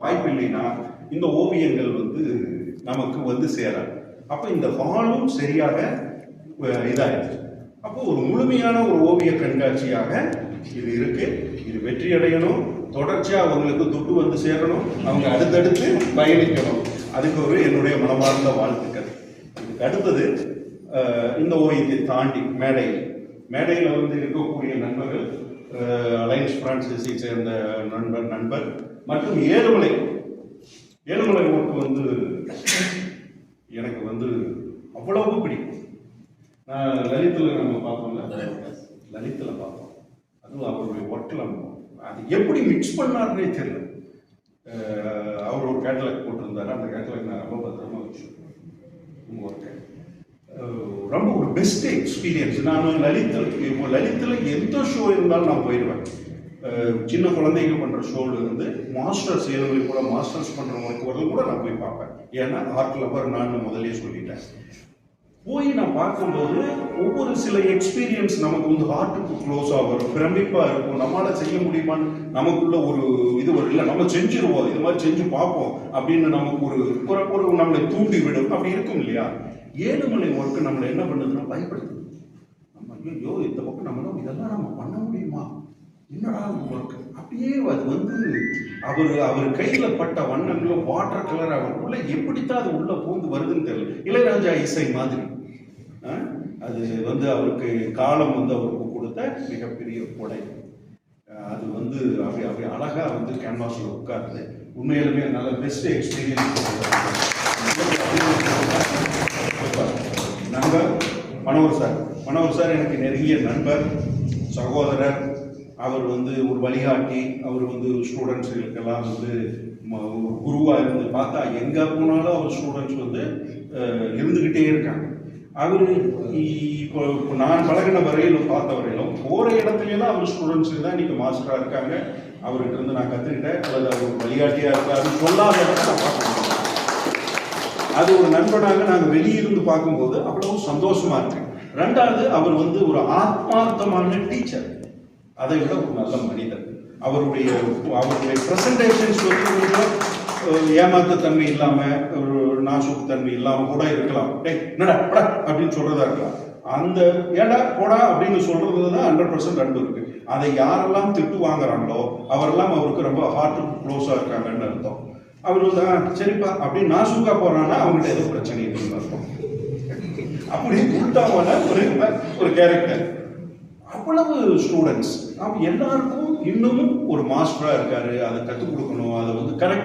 வாய்ப்பு இல்லைன்னா இந்த ஓவியங்கள் வந்து நமக்கு வந்து சேராது. அப்போ இந்த ஹாலும் சரியாக இதாகிடுச்சு. அப்போ ஒரு முழுமையான ஒரு ஓவிய கண்காட்சியாக இது இருக்கு. இது வெற்றி அடையணும், தொடர்ச்சியா அவங்களுக்கு துட்டு வந்து சேரணும், அவங்க அடுத்தடுத்து பயணிக்கணும். அதுக்கு ஒரு என்னுடைய மனமார்ந்த வாழ்த்துக்கள். இதுக்கு அடுத்தது இந்த ஓவியத்தை தாண்டி மேடையில் வந்து இருக்கக்கூடிய நண்பர்கள், அலைன்ஸ் பிரான்சிஸை சேர்ந்த நண்பர் மற்றும் ஏழுமலை ஒர்க் வந்து எனக்கு வந்து அவ்வளவு பிடிக்கும். நான் லலித்தில் நம்ம பார்த்தோம்ல, லலித்தில் பார்த்தோம். அதுவும் அவருடைய ஒர்க்கில் அது எப்படி மிக்ஸ் பண்ணாருன்னே தெரியல. அவர் ஒரு கேட்டலாக் போட்டிருந்தாரு. அந்த கேட்டலாக் நான் ரொம்ப பத்திரமா வச்சுருக்கேன். உங்கள் ஒர்க்கை ரொம்ப ஒரு பெஸ்ட் எக்ஸ்பீரியன்ஸ். நான் லலித்தில் எந்த ஷோ இருந்தாலும் நான் போயிடுவேன். சின்ன குழந்தைங்க பண்ணுற ஷோவில் இருந்து மாஸ்டர்ஸ் ஏழுமலை கூட மாஸ்டர்ஸ் பண்ணுற ஒர்க் வரல கூட நான் போய் பார்ப்பேன். ஏன்னா ஆர்ட் லவர் நான் முதலே சொல்லிட்டேன். போய் நான் பார்க்கும்போது ஒவ்வொரு சில எக்ஸ்பீரியன்ஸ் நமக்கு வந்து ஹார்ட்டுக்கு க்ளோஸாக வரும், பிரமிப்பாக இருக்கும். நம்மளால் செய்ய முடியுமான்னு நமக்குள்ள ஒரு இது வரும். இல்லை நம்ம செஞ்சிருவோம், இது மாதிரி செஞ்சு பார்ப்போம் அப்படின்னு நமக்கு ஒரு நம்மளை தூண்டி விடும். அப்படி இருக்கும் இல்லையா? ஏழுமலை ஒர்க்கு நம்மளை என்ன பண்ணுதுன்னா பயப்படுத்துது. நம்ம ஐயோ இந்த பக்கம் நம்மளாம் இதெல்லாம் நம்ம பண்ண முடியுமா, என்னடா ஒர்க்கு அப்படியே அது வந்து அவர் கையில் பட்ட வண்ணங்களும் வாட்டர் கலர் அவருக்குள்ள எப்படித்தான் அது உள்ள பூந்து வருதுன்னு தெரியல. இளையராஜா இசை மாதிரி அது வந்து அவருக்கு காலம் வந்து அவருக்கு கொடுத்த மிகப்பெரிய கொடை. அது வந்து அப்படி அழகா வந்து கேன்வாஸில் உட்காருது. உண்மையிலுமே நல்ல பெஸ்ட் எக்ஸ்பீரியன்ஸ். நண்பர் மனோகர் சார் எனக்கு நெருங்கிய நண்பர், சகோதரர். அவர் வந்து ஒரு வழிகாட்டி. அவர் வந்து ஸ்டூடெண்ட்ஸுகளுக்கெல்லாம் வந்து குருவாக இருந்து பார்த்தா எங்கே போனாலும் அவர் ஸ்டூடெண்ட்ஸ் வந்து இருந்துக்கிட்டே இருக்காங்க. அவர் இப்போ நான் பழகின வரையிலும் பார்த்த வரையிலும் போகிற இடத்துலலாம் அவர் ஸ்டூடெண்ட்ஸ் தான் இன்றைக்கி மாஸ்டராக இருக்காங்க. அவர்கிட்ட இருந்து நான் கற்றுக்கிட்டேன். அல்லது அவர் வழிகாட்டியாக இருக்காரு சொல்லாத இடத்த நான் பார்க்க. அது ஒரு நண்பனாக நாங்கள் வெளியிருந்து பார்க்கும்போது அவ்வளவு சந்தோஷமா இருக்கு. ரெண்டாவது, அவர் வந்து ஒரு ஆத்மார்த்தமான டீச்சர். அதை விட ஒரு நல்ல மனிதர். அவருடைய ப்ரெசன்டேஷன்ஸ் வந்து கொஞ்சம் ஏமாத்தன்மை இல்லாமல், ஒரு நாசுக்கு தன்மை இல்லாமல் கூட இருக்கலாம். என்னடா படா அப்படின்னு சொல்றதா இருக்கலாம். அந்த ஏடா போடா அப்படின்னு சொல்றதுல தான் 100% அன்பு இருக்கு. அதை யாரெல்லாம் திட்டு வாங்குறாங்களோ அவரெல்லாம் அவருக்கு ரொம்ப ஹார்ட்டுக்கு க்ளோஸாக இருக்காங்கன்னு அர்த்தம். அவர் வந்து சரிப்பா அப்படின்னு நாசுக்கா போறான்னா அவங்கள்ட்ட ஏதோ பிரச்சனை இருக்குன்னு அர்த்தம். அப்படி உள்டாவான ஒரு கேரக்டர். அவ்வளவு ஸ்டூடெண்ட்ஸ் அவங்க எல்லாருக்கும் இன்னமும் ஒரு மாஸ்டரா இருக்காரு. அதை கற்றுக் கொடுக்கணும், அதை வந்து கரெக்ட்